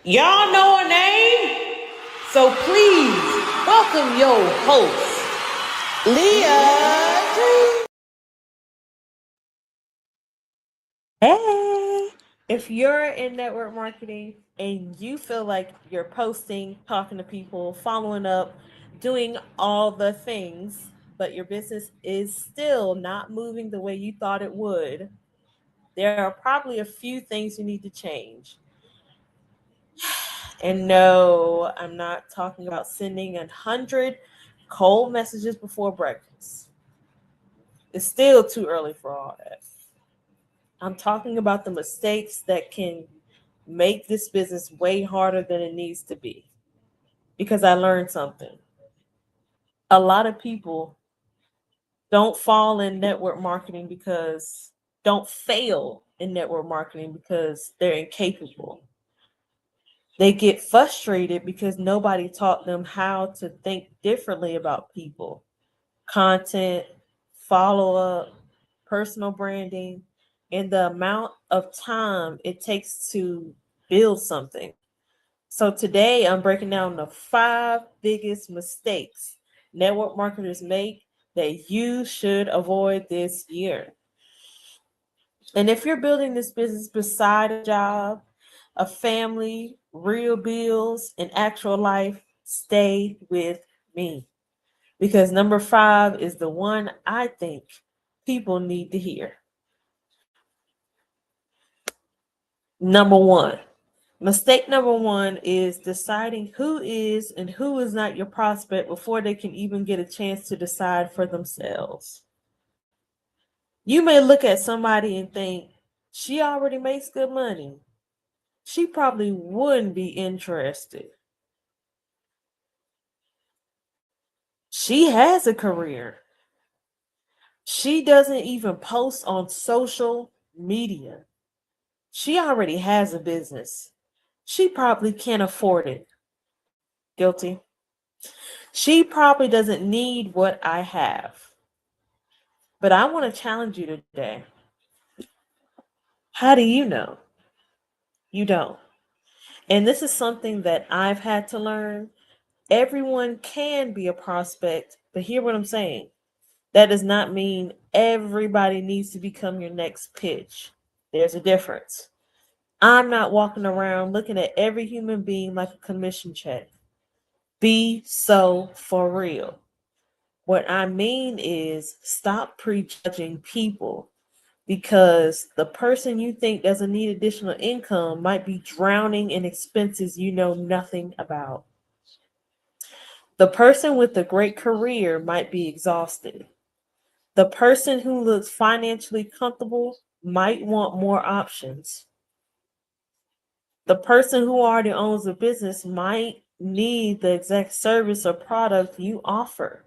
Y'all know her name? So please welcome your host, Leah Green. Hey, if you're in network marketing and you feel like you're posting, talking to people, following up, doing all the things, but your business is still not moving the way you thought it would, there are probably a few things you need to change. And no, I'm not talking about sending 100 cold messages before breakfast. It's still too early for all that. I'm talking about the mistakes that can make this business way harder than it needs to be. Because I learned something. A lot of people don't fall in network marketing because don't fail in network marketing because they're incapable. They get frustrated because nobody taught them how to think differently about people, content, follow up, personal branding, and the amount of time it takes to build something. So today I'm breaking down the 5 biggest mistakes network marketers make that you should avoid this year. And if you're building this business beside a job, a family, real bills, and actual life, stay with me. Because number 5 is the one I think people need to hear. Number 1. Mistake number 1 is deciding who is and who is not your prospect before they can even get a chance to decide for themselves. You may look at somebody and think, she already makes good money. She probably wouldn't be interested. She has a career. She doesn't even post on social media. She already has a business. She probably can't afford it. Guilty. She probably doesn't need what I have. But I want to challenge you today. How do you know? You don't. And this is something that I've had to learn. Everyone can be a prospect, but hear what I'm saying. That does not mean everybody needs to become your next pitch. There's a difference. I'm not walking around looking at every human being like a commission check. Be so for real. What I mean is stop prejudging people because the person you think doesn't need additional income might be drowning in expenses you know nothing about. The person with a great career might be exhausted. The person who looks financially comfortable might want more options. The person who already owns a business might need the exact service or product you offer.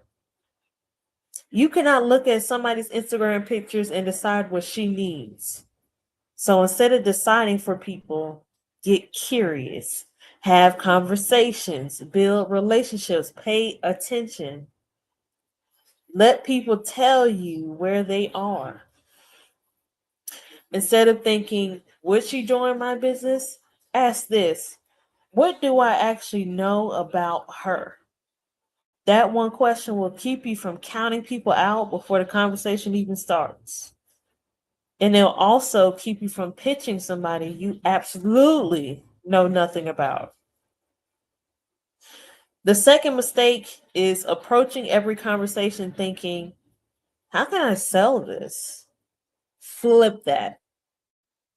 You cannot look at somebody's Instagram pictures and decide what she needs. So instead of deciding for people, get curious, have conversations, build relationships, pay attention. Let people tell you where they are. Instead of thinking, would she join my business? Ask this, what do I actually know about her? That one question will keep you from counting people out before the conversation even starts. And it'll also keep you from pitching somebody you absolutely know nothing about. The second mistake is approaching every conversation thinking, how can I sell this? Flip that.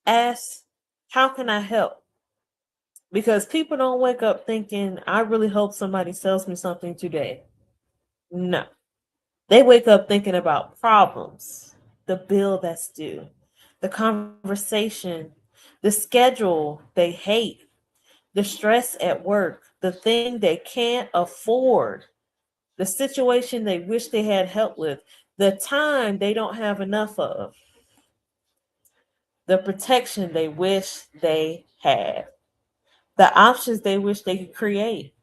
Ask, how can I help? Because people don't wake up thinking, I really hope somebody sells me something today. No. They wake up thinking about problems, the bill that's due, the conversation, the schedule they hate, the stress at work, the thing they can't afford, the situation they wish they had help with, the time they don't have enough of, the protection they wish they had, the options they wish they could create.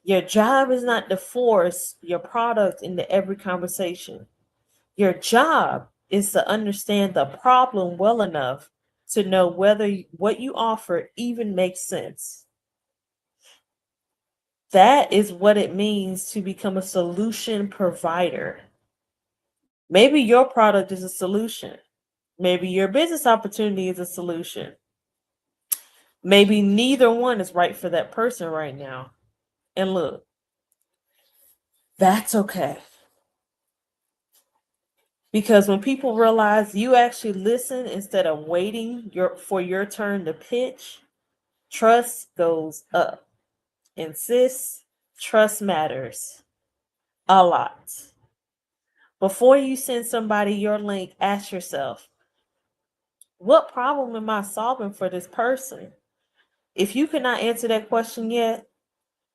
Your job is not to force your product into every conversation. Your job is to understand the problem well enough to know whether what you offer even makes sense. That is what it means to become a solution provider. Maybe your product is a solution. Maybe your business opportunity is a solution. Maybe neither one is right for that person right now. And look, that's okay. Because when people realize you actually listen instead of waiting for your turn to pitch, trust goes up. Insist, trust matters a lot. Before you send somebody your link, ask yourself, what problem am I solving for this person? If you cannot answer that question yet,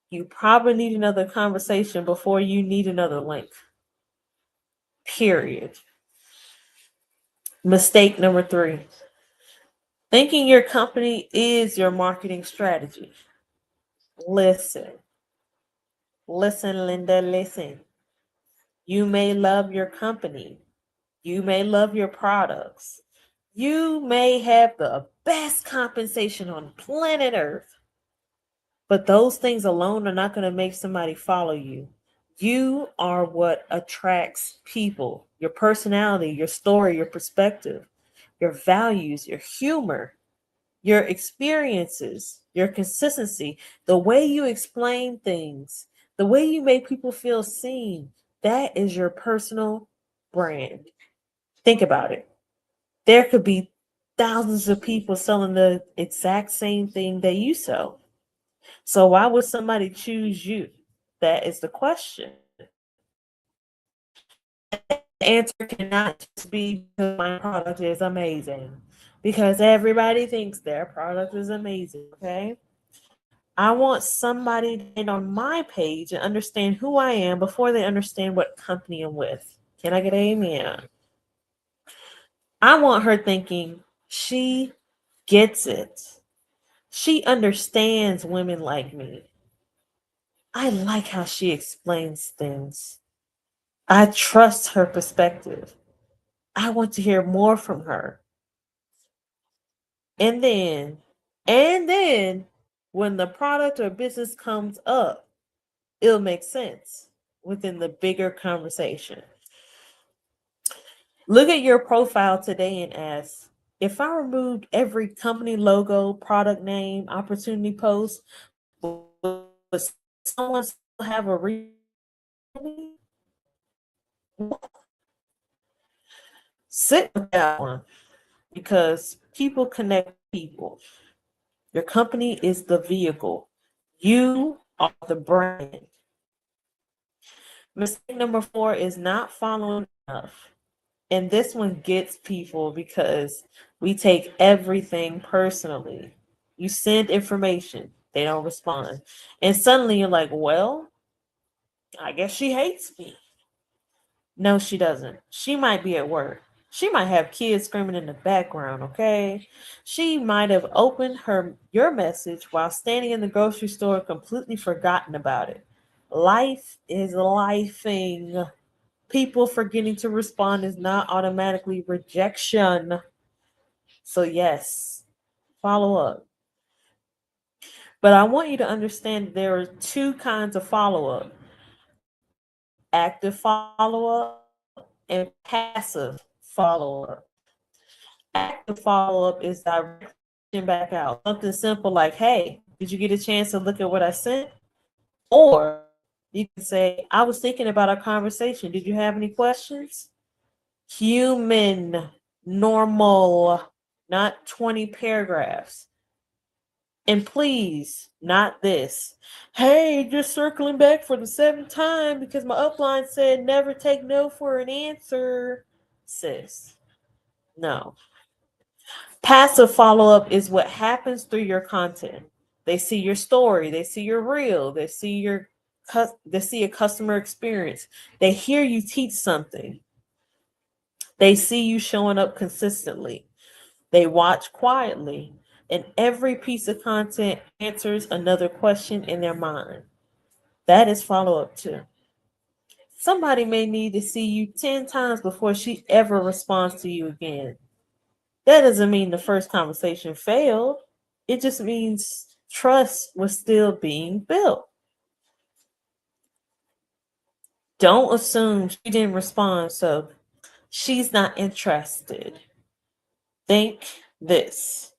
you probably need another conversation before you need another link. Period. Mistake number 3. Thinking your company is your marketing strategy. Listen. Listen, Linda, listen. You may love your company. You may love your products. You may have the best compensation on planet Earth. But those things alone are not going to make somebody follow you. You are what attracts people. Your personality, your story, your perspective, your values, your humor, your experiences, your consistency, the way you explain things, the way you make people feel seen. That is your personal brand. Think about it. There could be thousands of people selling the exact same thing that you sell. So why would somebody choose you? That is the question. The answer cannot just be because my product is amazing. Because everybody thinks their product is amazing, okay? I want somebody to get on my page and understand who I am before they understand what company I'm with. Can I get an amen? I want her thinking she gets it. She understands women like me. I like how she explains things. I trust her perspective. I want to hear more from her. And then, when the product or business comes up, it'll make sense within the bigger conversation. Look at your profile today and ask, if I removed every company logo, product name, opportunity post, would someone still have a reason? Sit with that one because people connect people. Your company is the vehicle. You are the brand. Mistake number 4 is not following enough. And this one gets people because we take everything personally. You send information, they don't respond. And suddenly you're like, well, I guess she hates me. No, she doesn't. She might be at work. She might have kids screaming in the background, okay? She might have opened your message while standing in the grocery store, completely forgotten about it. Life is lifing. People forgetting to respond is not automatically rejection. So yes, follow up. But I want you to understand there are 2 kinds of follow up: active follow up and passive follow up. Active follow up is direction back out. Something simple like, hey, did you get a chance to look at what I sent? Or you can say, I was thinking about our conversation. Did you have any questions? Human, normal, not 20 paragraphs. And please, not this. Hey, just circling back for the 7th time because my upline said never take no for an answer. Sis, no. Passive follow up is what happens through your content. They see your story, they see your reel, they see a customer experience. They hear you teach something. They see you showing up consistently. They watch quietly, and every piece of content answers another question in their mind. That is follow up too. Somebody may need to see you 10 times before she ever responds to you again. That doesn't mean the first conversation failed. It just means trust was still being built. Don't assume she didn't respond, so she's not interested. Think this.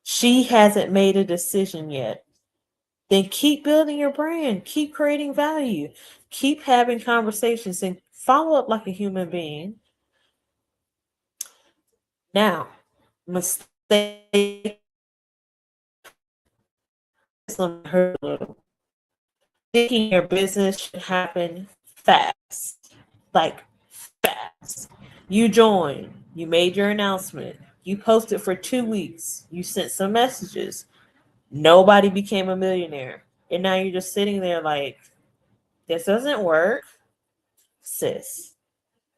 She hasn't made a decision yet. Then keep building your brand, keep creating value, keep having conversations, and follow up like a human being. Now, mistake hurt a little. Thinking your business should happen fast, like fast. You joined, you made your announcement, you posted for 2 weeks, you sent some messages. Nobody became a millionaire. And now you're just sitting there like, this doesn't work. Sis,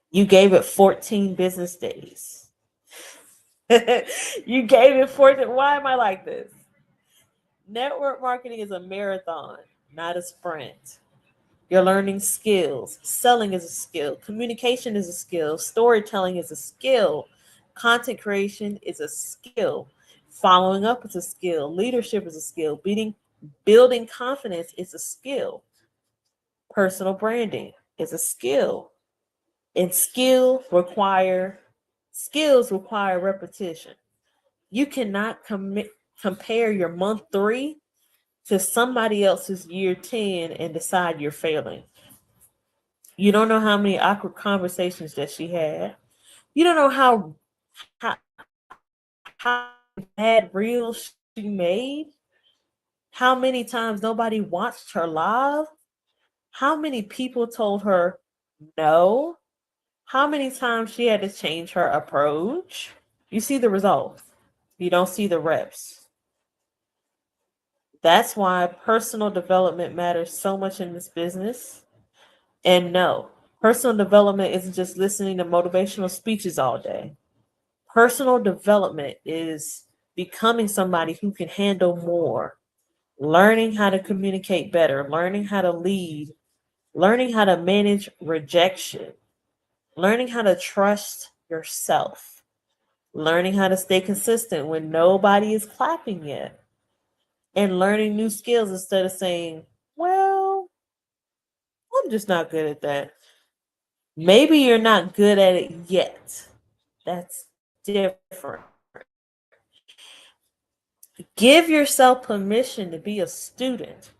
you gave it 14 business days. You gave it 14. Why am I like this? Network marketing is a marathon, not a sprint. You're learning skills. Selling is a skill. Communication is a skill. Storytelling is a skill. Content creation is a skill. Following up is a skill. Leadership is a skill. Building confidence is a skill. Personal branding is a skill. And skills require repetition. You cannot compare your month 3 to somebody else's year 10 and decide you're failing. You don't know how many awkward conversations that she had. You don't know how bad reels she made. How many times nobody watched her live. How many people told her no. How many times she had to change her approach. You see the results. You don't see the reps. That's why personal development matters so much in this business. And no, personal development isn't just listening to motivational speeches all day. Personal development is becoming somebody who can handle more, learning how to communicate better, learning how to lead, learning how to manage rejection, learning how to trust yourself, learning how to stay consistent when nobody is clapping yet, and learning new skills instead of saying, well, I'm just not good at that. Maybe you're not good at it yet. That's different. Give yourself permission to be a student.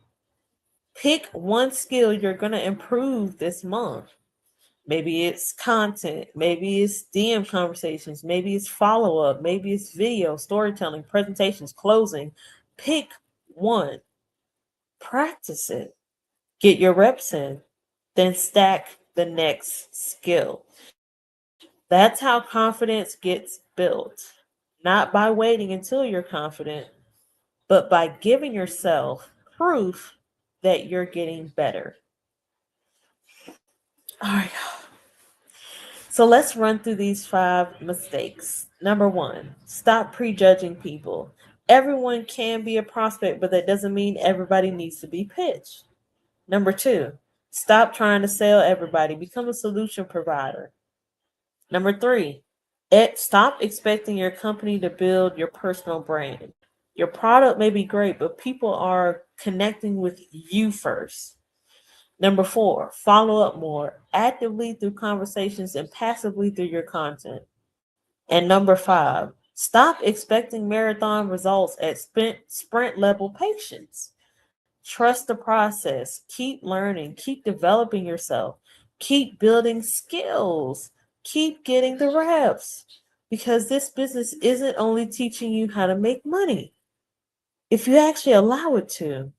Pick one skill you're going to improve this month. Maybe it's content, maybe it's DM conversations, maybe it's follow up, maybe it's video, storytelling, presentations, closing. Pick one, practice it, get your reps in, then stack the next skill. That's how confidence gets built. Not by waiting until you're confident, but by giving yourself proof that you're getting better. All right. So let's run through these 5 mistakes. Number 1, stop prejudging people. Everyone can be a prospect, but that doesn't mean everybody needs to be pitched. Number 2, stop trying to sell everybody. Become a solution provider. Number 3, stop expecting your company to build your personal brand. Your product may be great, but people are connecting with you first. Number 4, follow up more actively through conversations and passively through your content. And number 5, stop expecting marathon results at sprint level patience. Trust the process. Keep learning. Keep developing yourself. Keep building skills. Keep getting the reps. Because this business isn't only teaching you how to make money. If you actually allow it to,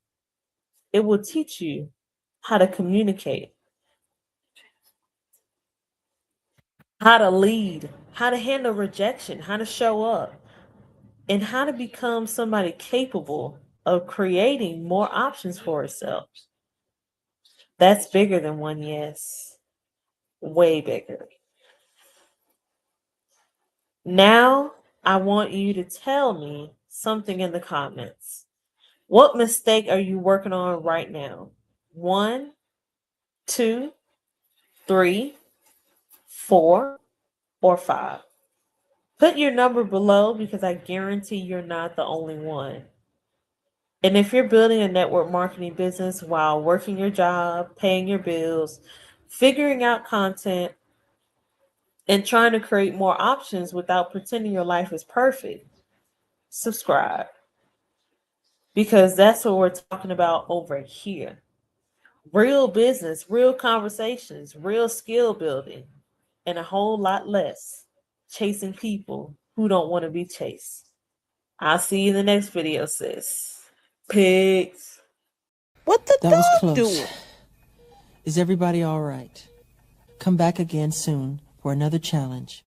it will teach you how to communicate, how to lead, how to handle rejection, how to show up, and how to become somebody capable of creating more options for herself. That's bigger than one yes. Way bigger. Now, I want you to tell me something in the comments. What mistake are you working on right now? 1, 2, 3, 4, or 5? Put your number below because I guarantee you're not the only one. And if you're building a network marketing business while working your job, paying your bills, figuring out content, and trying to create more options without pretending your life is perfect, subscribe. Because that's what we're talking about over here. Real business, real conversations, real skill building, and a whole lot less chasing people who don't want to be chased. I'll see you in the next video, sis. Pigs. What the That was dog close. doing? Is everybody all right? Come back again soon for another challenge.